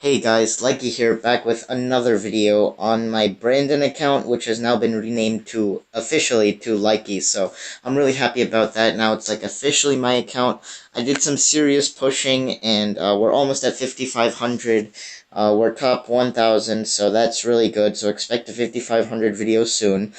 Hey guys, Likey here, back with another video on my Brandon account, which has now been renamed to officially to Likey. So I'm really happy about that. Now it's like officially my account. I did some serious pushing, and we're almost at 5,500. We're top 1,000, so that's really good. So expect a 5,500 video soon.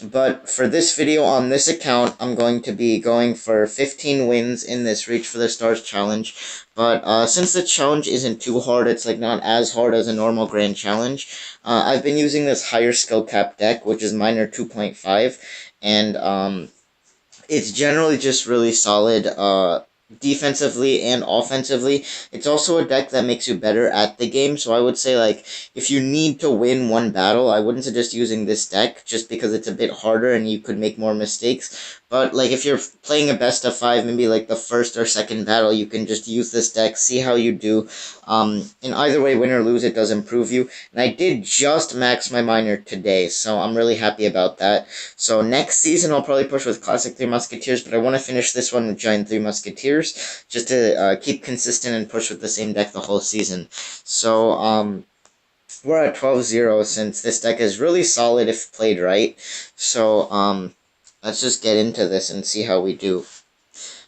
But for this video on this account, I'm going to be going for 15 wins in this Reach for the Stars challenge. But since the challenge isn't too hard, it's like not as hard as a normal grand challenge, I've been using this higher skill cap deck, which is Miner 2.5, and it's generally just really solid defensively and offensively. It's also a deck that makes you better at the game, so I would say, like, if you need to win one battle, I wouldn't suggest using this deck just because it's a bit harder and you could make more mistakes. But like if you're playing a best of 5, maybe like the first or second battle, you can just use this deck, see how you do. In either way, win or lose, it does improve you. And I did just max my miner today, so I'm really happy about that. So next season, I'll probably push with Classic 3 Musketeers, but I want to finish this one with Giant 3 Musketeers, just to keep consistent and push with the same deck the whole season. So, we're at 12-0 since this deck is really solid if played right. So, let's just get into this and see how we do.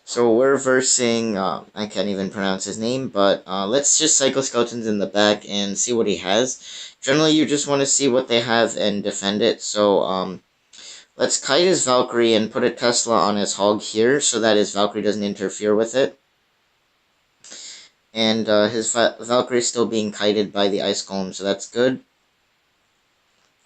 So we're versing, I can't even pronounce his name, but let's just cycle skeletons in the back and see what he has. Generally, you just want to see what they have and defend it. So, let's kite his Valkyrie and put a Tesla on his Hog here so that his Valkyrie doesn't interfere with it. And his Valkyrie is still being kited by the Ice Golem, so that's good.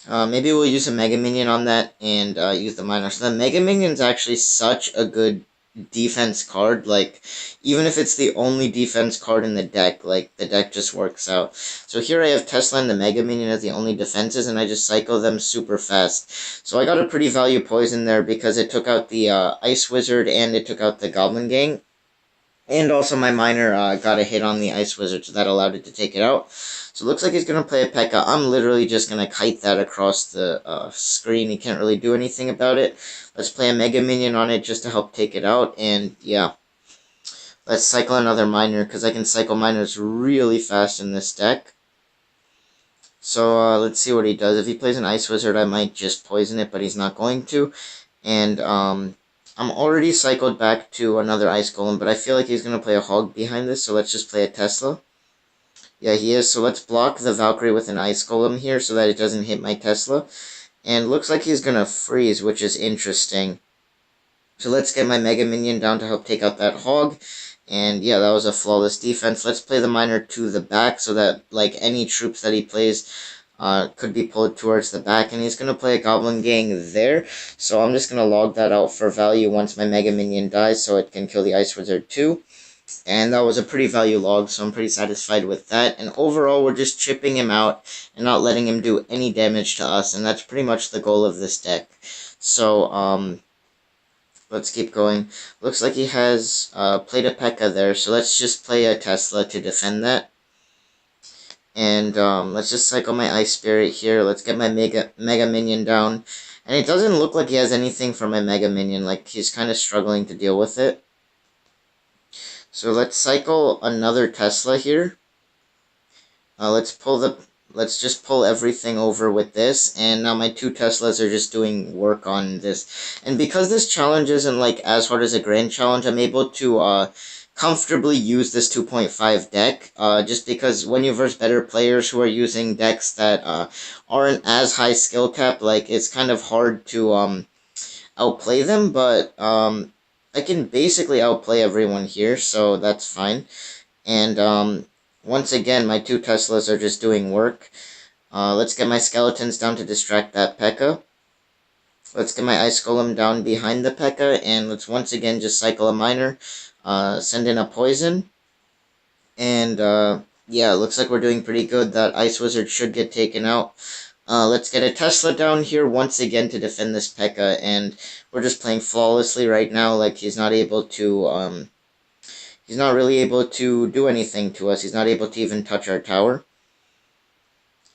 Maybe we'll use a Mega Minion on that and use the Miner. So the Mega Minion's actually such a good defense card. Like, even if it's the only defense card in the deck, like, the deck just works out. So here I have Tesla and the Mega Minion as the only defenses, and I just cycle them super fast. So I got a pretty value poison there because it took out the Ice Wizard and it took out the Goblin Gang. And also my Miner got a hit on the Ice Wizard, so that allowed it to take it out. So it looks like he's going to play a P.E.K.K.A. I'm literally just going to kite that across the screen. He can't really do anything about it. Let's play a Mega Minion on it just to help take it out. And yeah, let's cycle another Miner, because I can cycle Miners really fast in this deck. So let's see what he does. If he plays an Ice Wizard, I might just poison it, but he's not going to. And I'm already cycled back to another Ice Golem, but I feel like he's going to play a Hog behind this, so let's just play a Tesla. Yeah, he is, so let's block the Valkyrie with an Ice Golem here so that it doesn't hit my Tesla. And looks like he's going to freeze, which is interesting. So let's get my Mega Minion down to help take out that Hog. And yeah, that was a flawless defense. Let's play the Miner to the back so that, like, any troops that he plays could be pulled towards the back, and he's going to play a Goblin Gang there, so I'm just going to log that out for value once my Mega Minion dies, so it can kill the Ice Wizard too, and that was a pretty value log, so I'm pretty satisfied with that, and overall we're just chipping him out and not letting him do any damage to us, and that's pretty much the goal of this deck. So, let's keep going. Looks like he has played a P.E.K.K.A. there, so let's just play a Tesla to defend that. And let's just cycle my Ice Spirit here. Let's get my Mega Minion down. And it doesn't look like he has anything for my Mega Minion. Like, he's kind of struggling to deal with it. So let's cycle another Tesla here. Let's just pull everything over with this. And now my two Teslas are just doing work on this. And because this challenge isn't, like, as hard as a Grand Challenge, I'm able to comfortably use this 2.5 deck, just because when you verse better players who are using decks that aren't as high skill cap, like, it's kind of hard to outplay them, but I can basically outplay everyone here, so that's fine. And once again, my two Teslas are just doing work. Let's get my skeletons down to distract that P.E.K.K.A. Let's get my Ice Golem down behind the P.E.K.K.A, and let's once again just cycle a Miner. Send in a poison, and yeah, it looks like we're doing pretty good. That Ice Wizard should get taken out. Let's get a Tesla down here once again to defend this P.E.K.K.A, and we're just playing flawlessly right now. Like, he's not able to, he's not really able to do anything to us. He's not able to even touch our tower.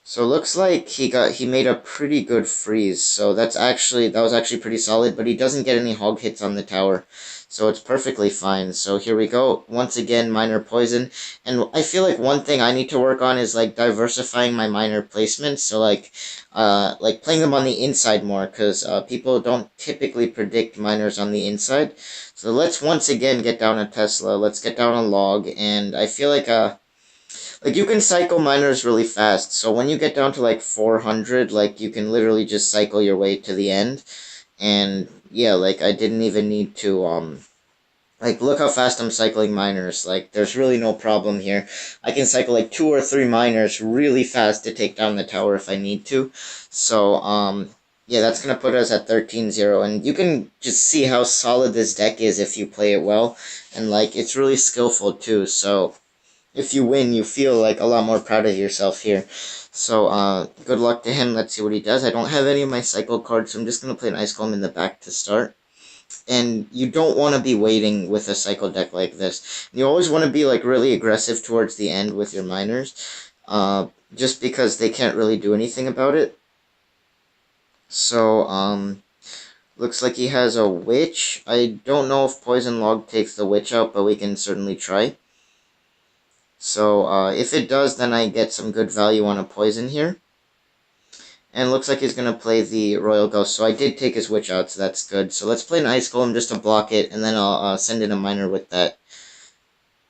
So looks like he made a pretty good freeze. So that was actually pretty solid, but he doesn't get any hog hits on the tower. So it's perfectly fine. So here we go. Once again, miner poison. And I feel like one thing I need to work on is like diversifying my miner placements. So like playing them on the inside more, because people don't typically predict miners on the inside. So let's once again get down a Tesla. Let's get down a log, and I feel like you can cycle miners really fast. So when you get down to like 400, like you can literally just cycle your way to the end. And yeah, like I didn't even need to like look how fast I'm cycling miners. Like there's really no problem here. I can cycle like 2 or 3 miners really fast to take down the tower if I need to. So yeah, that's gonna put us at 13-0, and you can just see how solid this deck is if you play it well. And like it's really skillful too. So if you win, you feel like a lot more proud of yourself here. So, good luck to him. Let's see what he does. I don't have any of my cycle cards, so I'm just going to play an Ice Golem in the back to start. And you don't want to be waiting with a cycle deck like this. You always want to be, like, really aggressive towards the end with your miners, just because they can't really do anything about it. So, looks like he has a Witch. I don't know if Poison Log takes the Witch out, but we can certainly try. So, if it does, then I get some good value on a poison here. And looks like he's going to play the Royal Ghost. So I did take his Witch out, so that's good. So let's play an Ice Golem just to block it, and then I'll send in a Miner with that.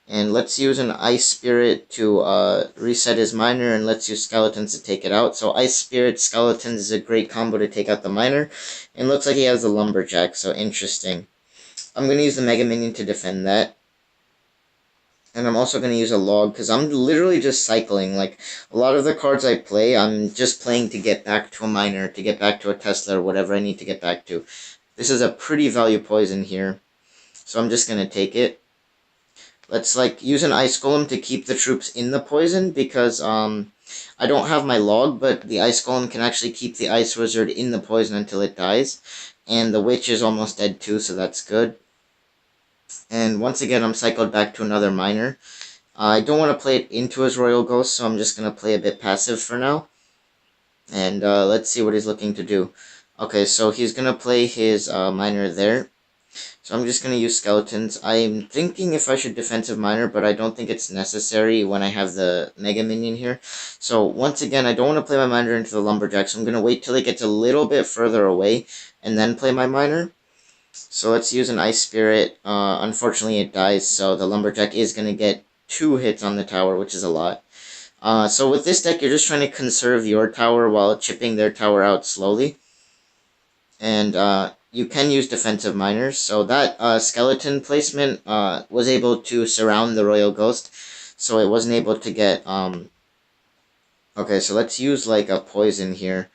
And let's use an Ice Spirit to reset his Miner, and let's use Skeletons to take it out. So Ice Spirit, Skeletons is a great combo to take out the Miner. And looks like he has the Lumberjack, so interesting. I'm going to use the Mega Minion to defend that. And I'm also going to use a log, because I'm literally just cycling. Like, a lot of the cards I play, I'm just playing to get back to a miner, to get back to a Tesla, or whatever I need to get back to. This is a pretty value poison here, so I'm just going to take it. Let's, like, use an Ice Golem to keep the troops in the poison, because, I don't have my log, but the Ice Golem can actually keep the Ice Wizard in the poison until it dies. And the Witch is almost dead too, so that's good. And once again, I'm cycled back to another miner. I don't want to play it into his Royal Ghost, so I'm just going to play a bit passive for now. And let's see what he's looking to do. Okay, so he's going to play his miner there. So I'm just going to use Skeletons. I'm thinking if I should defensive miner, but I don't think it's necessary when I have the Mega Minion here. So once again, I don't want to play my miner into the Lumberjack, so I'm going to wait till it gets a little bit further away and then play my miner. So let's use an Ice Spirit. Unfortunately, it dies, so the Lumberjack is going to get 2 hits on the tower, which is a lot. So with this deck, you're just trying to conserve your tower while chipping their tower out slowly. And you can use defensive miners. So that skeleton placement was able to surround the Royal Ghost, so it wasn't able to get... Okay, so let's use like a poison here.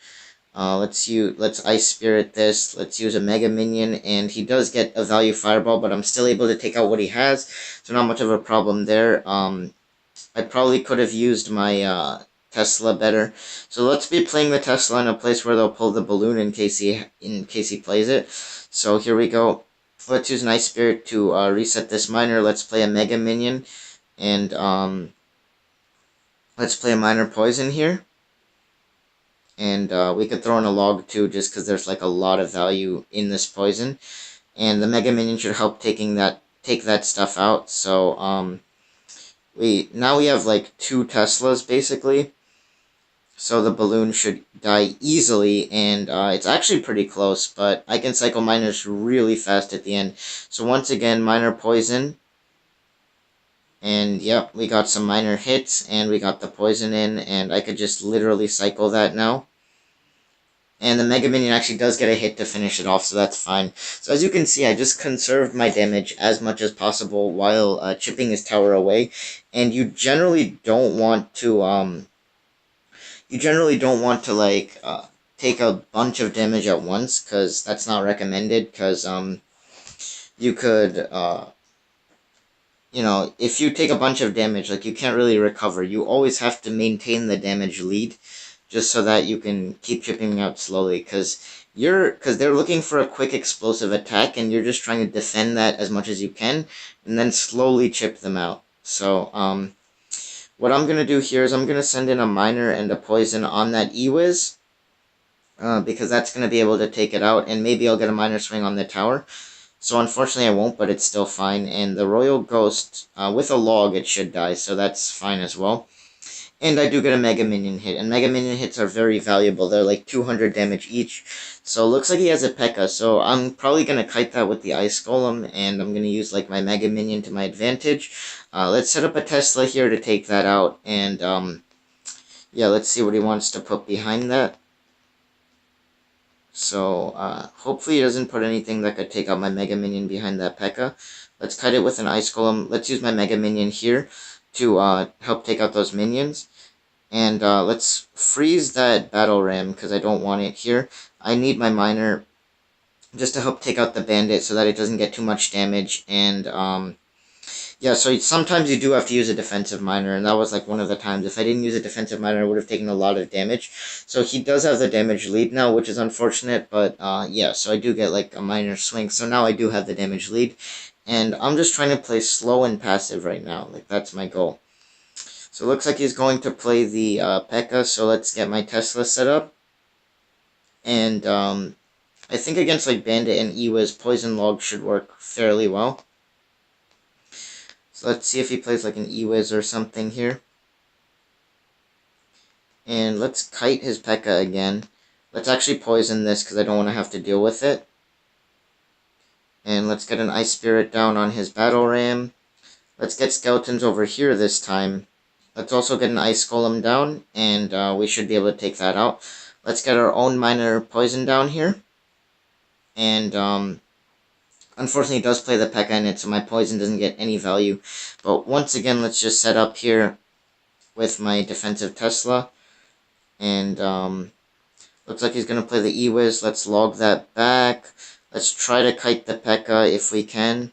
Let's Ice Spirit this, let's use a Mega Minion, and he does get a value Fireball, but I'm still able to take out what he has, so not much of a problem there. I probably could have used my Tesla better. So let's be playing the Tesla in a place where they'll pull the balloon in case he plays it. So here we go. Let's use an Ice Spirit to reset this miner. Let's play a Mega Minion, and let's play a Miner Poison here. And we could throw in a log too, just because there's like a lot of value in this poison. And the Mega Minion should help take that stuff out. So now we have like 2 Teslas basically. So the balloon should die easily, and it's actually pretty close, but I can cycle miners really fast at the end. So once again, miner poison. And yep, we got some miner hits, and we got the poison in, and I could just literally cycle that now. And the Mega Minion actually does get a hit to finish it off, so that's fine. So as you can see, I just conserved my damage as much as possible while chipping his tower away. And you generally don't want to, like, take a bunch of damage at once, because that's not recommended, because, you could, you know, if you take a bunch of damage, like, you can't really recover. You always have to maintain the damage lead, just so that you can keep chipping out slowly, because they're looking for a quick explosive attack, and you're just trying to defend that as much as you can, and then slowly chip them out. So, what I'm going to do here is I'm going to send in a miner and a poison on that E-Wiz, because that's going to be able to take it out, and maybe I'll get a miner swing on the tower. So unfortunately I won't, but it's still fine. And the Royal Ghost, with a log, it should die, so that's fine as well. And I do get a Mega Minion hit, and Mega Minion hits are very valuable. They're like 200 damage each. So it looks like he has a P.E.K.K.A, so I'm probably going to kite that with the Ice Golem, and I'm going to use like my Mega Minion to my advantage. Let's set up a Tesla here to take that out, and yeah, let's see what he wants to put behind that. So, hopefully he doesn't put anything that could take out my Mega Minion behind that P.E.K.K.A. Let's cut it with an Ice Golem. Let's use my Mega Minion here to help take out those minions. And let's freeze that Battle Ram, because I don't want it here. I need my Miner just to help take out the Bandit so that it doesn't get too much damage. And, yeah, so sometimes you do have to use a defensive miner, and that was like one of the times. If I didn't use a defensive miner, I would have taken a lot of damage. So he does have the damage lead now, which is unfortunate, but yeah, so I do get like a minor swing. So now I do have the damage lead, and I'm just trying to play slow and passive right now. Like, that's my goal. So it looks like he's going to play the P.E.K.K.A, so let's get my Tesla set up. And I think against like Bandit and E-Wiz, Poison Log should work fairly well. So let's see if he plays like an E-Wiz or something here. And let's kite his P.E.K.K.A again. Let's actually poison this because I don't want to have to deal with it. And let's get an Ice Spirit down on his Battle Ram. Let's get Skeletons over here this time. Let's also get an Ice Golem down, and we should be able to take that out. Let's get our own Miner Poison down here. And unfortunately, it does play the P.E.K.K.A in it, so my poison doesn't get any value. But once again, let's just set up here with my defensive Tesla. And looks like he's going to play the E-Wiz. Let's log that back. Let's try to kite the P.E.K.K.A if we can.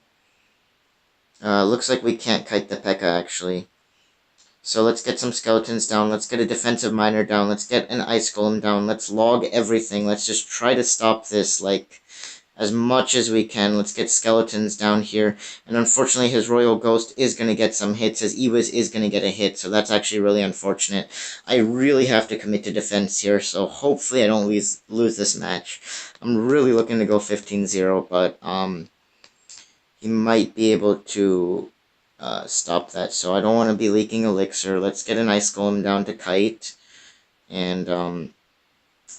Looks like we can't kite the P.E.K.K.A actually. So let's get some Skeletons down. Let's get a defensive Miner down. Let's get an Ice Golem down. Let's log everything. Let's just try to stop this, like, as much as we can. Let's get Skeletons down here. And unfortunately, his Royal Ghost is going to get some hits. His E-Wiz is going to get a hit, so that's actually really unfortunate. I really have to commit to defense here, so hopefully I don't lose this match. I'm really looking to go 15-0, but he might be able to stop that. So I don't want to be leaking Elixir. Let's get an Ice Golem down to kite. And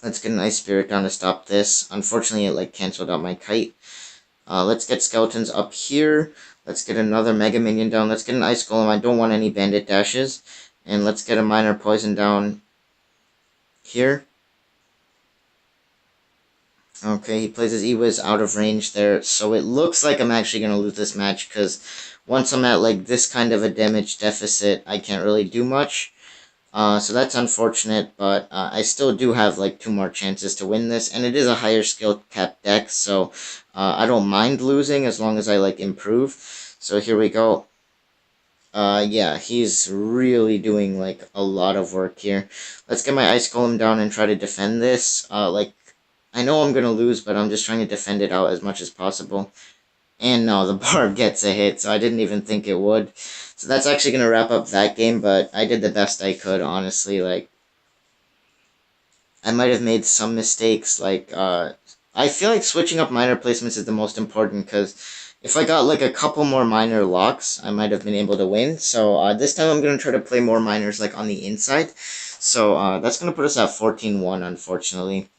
let's get an Ice Spirit down to stop this. Unfortunately, it like canceled out my kite. Let's get Skeletons up here. Let's get another Mega Minion down. Let's get an Ice Golem. I don't want any Bandit dashes. And let's get a Miner Poison down here. Okay, he plays his E-Wiz out of range there. So it looks like I'm actually going to lose this match, because once I'm at like this kind of a damage deficit, I can't really do much. So that's unfortunate, but I still do have like 2 more chances to win this, and it is a higher skill cap deck, so I don't mind losing as long as I like improve. So here we go. Yeah, he's really doing like a lot of work here. Let's get my Ice Golem down and try to defend this. Like, I know I'm gonna lose, but I'm just trying to defend it out as much as possible. And no, the Barb gets a hit, so I didn't even think it would. So that's actually going to wrap up that game, but I did the best I could, honestly. Like, I might have made some mistakes. Like, I feel like switching up miner placements is the most important, because if I got, like, a couple more miner locks, I might have been able to win. So, this time I'm going to try to play more miners, like, on the inside. So, that's going to put us at 14-1, unfortunately.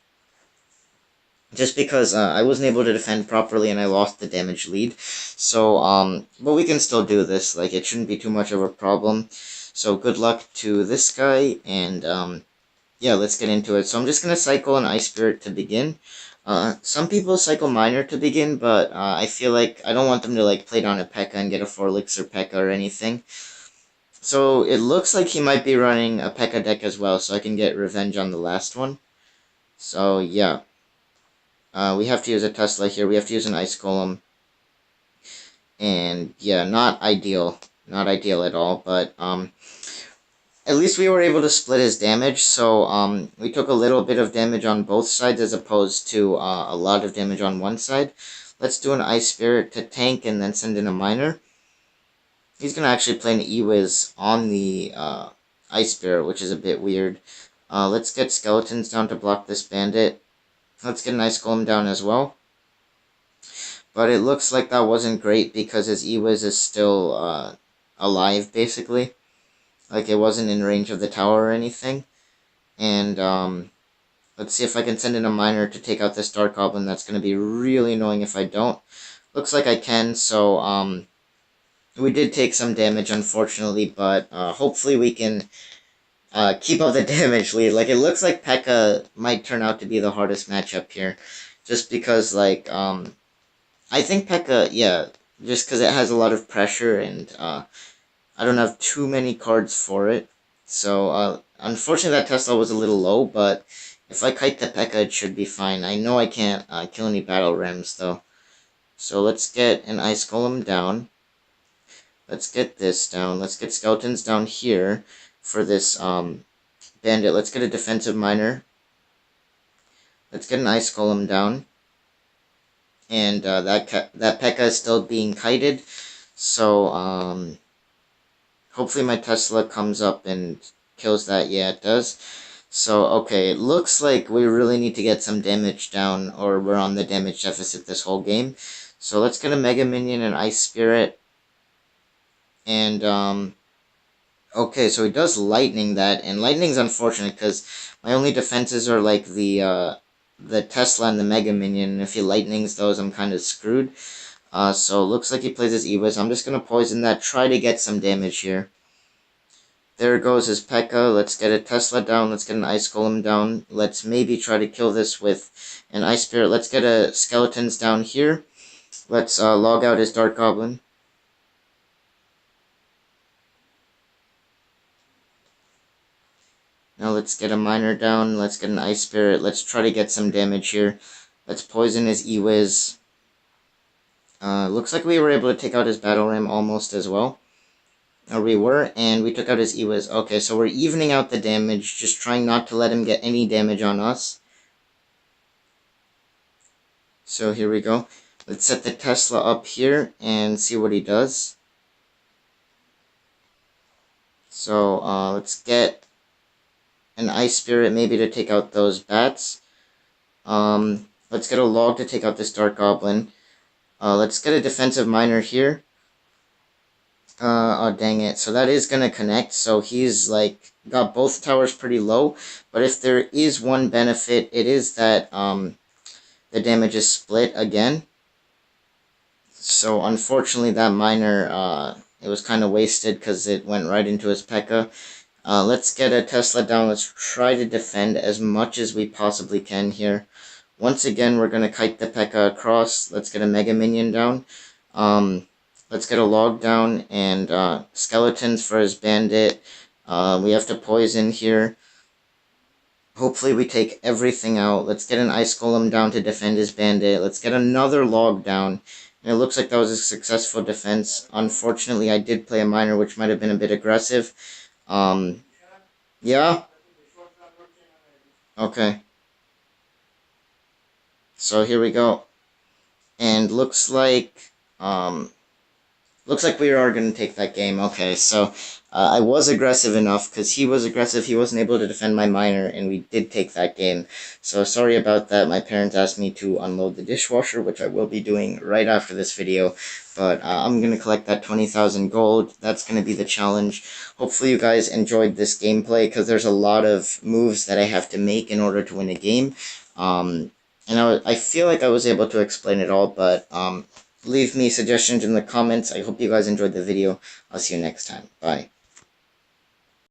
Just because I wasn't able to defend properly and I lost the damage lead. So, but we can still do this. Like, it shouldn't be too much of a problem. So, good luck to this guy, and, yeah, let's get into it. So, I'm just going to cycle an Ice Spirit to begin. Some people cycle Miner to begin, but I feel like I don't want them to, like, play down a P.E.K.K.A and get a 4 Elixir P.E.K.K.A or anything. So, it looks like he might be running a P.E.K.K.A deck as well, so I can get revenge on the last one. So, yeah. We have to use a Tesla here. We have to use an Ice Golem. And, yeah, not ideal. Not ideal at all. But, at least we were able to split his damage. So, we took a little bit of damage on both sides as opposed to a lot of damage on one side. Let's do an Ice Spirit to tank and then send in a Miner. He's going to actually play an E-Wiz on the Ice Spirit, which is a bit weird. Let's get Skeletons down to block this Bandit. Let's get an Ice Golem down as well. But it looks like that wasn't great because his E-Wiz is still alive, basically. Like, it wasn't in range of the tower or anything. And, let's see if I can send in a miner to take out this Dark Goblin. That's going to be really annoying if I don't. Looks like I can, so, we did take some damage, unfortunately, but, hopefully we can, keep up the damage lead. Like, it looks like P.E.K.K.A. might turn out to be the hardest matchup here. Just because, like, I think P.E.K.K.A., yeah, just because it has a lot of pressure, and, I don't have too many cards for it. So, unfortunately that Tesla was a little low, but if I kite the P.E.K.K.A, it should be fine. I know I can't kill any Battle Rams, though. So let's get an Ice Golem down. Let's get this down. Let's get Skeletons down here for this Bandit. Let's get a Defensive Miner. Let's get an Ice Golem down. And that P.E.K.K.A is still being kited. So, hopefully my Tesla comes up and kills that. Yeah, it does. So, okay, it looks like we really need to get some damage down, or we're on the damage deficit this whole game. So let's get a Mega Minion and Ice Spirit. And, okay, so he does Lightning that, and Lightning's unfortunate, because my only defenses are, like, the Tesla and the Mega Minion, and if he Lightnings those, I'm kind of screwed. So, looks like he plays his E-Wiz. I'm just going to poison that, try to get some damage here. There goes his P.E.K.K.A. Let's get a Tesla down. Let's get an Ice Golem down. Let's maybe try to kill this with an Ice Spirit. Let's get a Skeletons down here. Let's log out his Dark Goblin. Now let's get a Miner down. Let's get an Ice Spirit. Let's try to get some damage here. Let's poison his E-Wiz. Looks like we were able to take out his Battle Ram almost as well. Or we were, and we took out his E-Wiz. Okay, so we're evening out the damage, just trying not to let him get any damage on us. So here we go. Let's set the Tesla up here and see what he does. So, let's get an Ice Spirit maybe to take out those bats. Let's get a Log to take out this Dark Goblin. Let's get a Defensive Miner here. Oh, dang it. So that is going to connect. So he's, like, got both towers pretty low. But if there is one benefit, it is that, the damage is split again. So, unfortunately, that Miner, it was kind of wasted because it went right into his P.E.K.K.A. Let's get a Tesla down. Let's try to defend as much as we possibly can here. Once again, we're going to kite the P.E.K.K.A across. Let's get a Mega Minion down. Let's get a Log down, and Skeletons for his Bandit. We have to poison here. Hopefully we take everything out. Let's get an Ice Golem down to defend his Bandit. Let's get another Log down. And it looks like that was a successful defense. Unfortunately, I did play a Miner, which might have been a bit aggressive. Yeah? Okay. So here we go. And looks like we are going to take that game. Okay, so I was aggressive enough, because he was aggressive, he wasn't able to defend my Miner, and we did take that game. So sorry about that. My parents asked me to unload the dishwasher, which I will be doing right after this video. But I'm going to collect that 20,000 gold. That's going to be the challenge. Hopefully you guys enjoyed this gameplay, because there's a lot of moves that I have to make in order to win a game. And I feel like I was able to explain it all, but leave me suggestions in the comments. I hope you guys enjoyed the video. I'll see you next time. Bye.